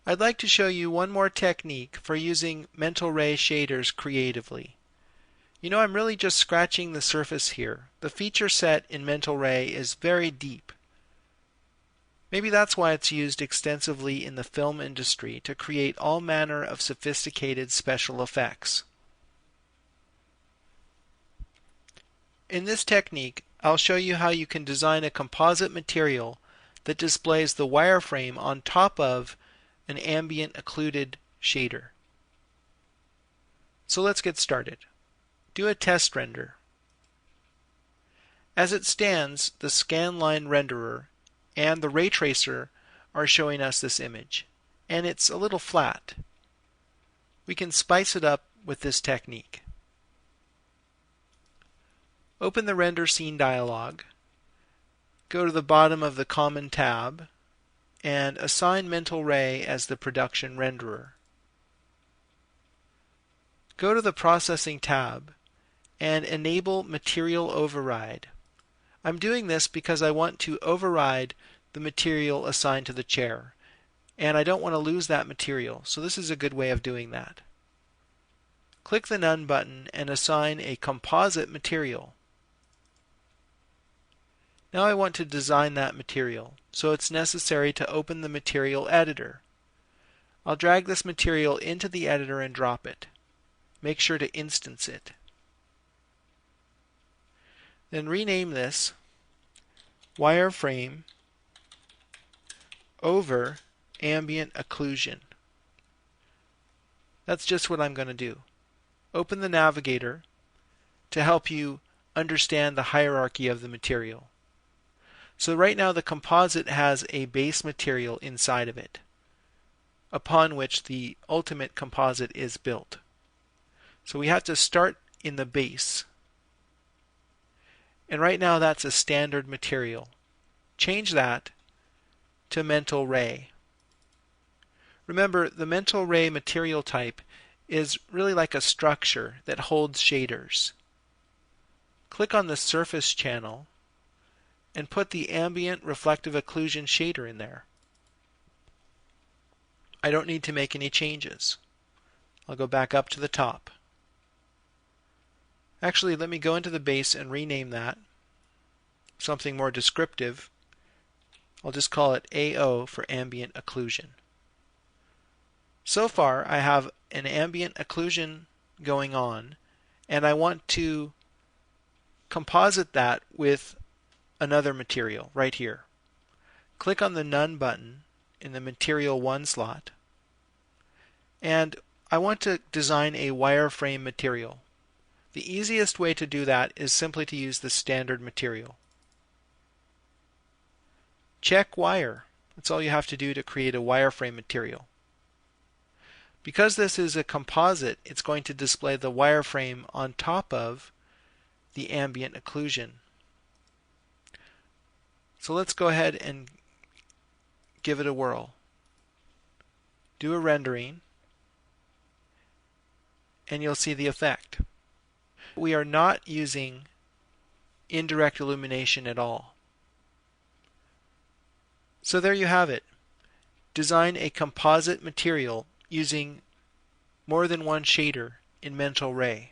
I'd like to show you one more technique for using mental ray shaders creatively. I'm really just scratching the surface here. The feature set in mental ray is very deep. Maybe that's why it's used extensively in the film industry to create all manner of sophisticated special effects. In this technique, I'll show you how you can design a composite material that displays the wireframe on top of an ambient occluded shader. So let's get started. Do a test render. As it stands, the scanline renderer and the ray tracer are showing us this image, and it's a little flat. We can spice it up with this technique. Open the Render Scene dialog, go to the bottom of the Common tab, and assign Mental Ray as the production renderer. Go to the Processing tab and enable Material Override. I'm doing this because I want to override the material assigned to the chair, and I don't want to lose that material, so this is a good way of doing that. Click the None button and assign a composite material. Now I want to design that material, so it's necessary to open the material editor. I'll drag this material into the editor and drop it. Make sure to instance it. Then rename this Wireframe over Ambient Occlusion. That's just what I'm going to do. Open the navigator to help you understand the hierarchy of the material. So right now the composite has a base material inside of it, upon which the ultimate composite is built. So we have to start in the base. And right now that's a standard material. Change that to Mental Ray. Remember, the Mental Ray material type is really like a structure that holds shaders. Click on the surface channel and put the Ambient Reflective Occlusion shader in there. I don't need to make any changes. I'll go back up to the top. Actually, let me go into the base and rename that something more descriptive. I'll just call it AO for Ambient Occlusion. So far, I have an ambient occlusion going on, and I want to composite that with another material right here. Click on the None button in the Material 1 slot, and I want to design a wireframe material. The easiest way to do that is simply to use the standard material. Check Wire. That's all you have to do to create a wireframe material. Because this is a composite, it's going to display the wireframe on top of the ambient occlusion. So let's go ahead and give it a whirl. Do a rendering, and you'll see the effect. We are not using indirect illumination at all. So there you have it. Design a composite material using more than one shader in Mental Ray.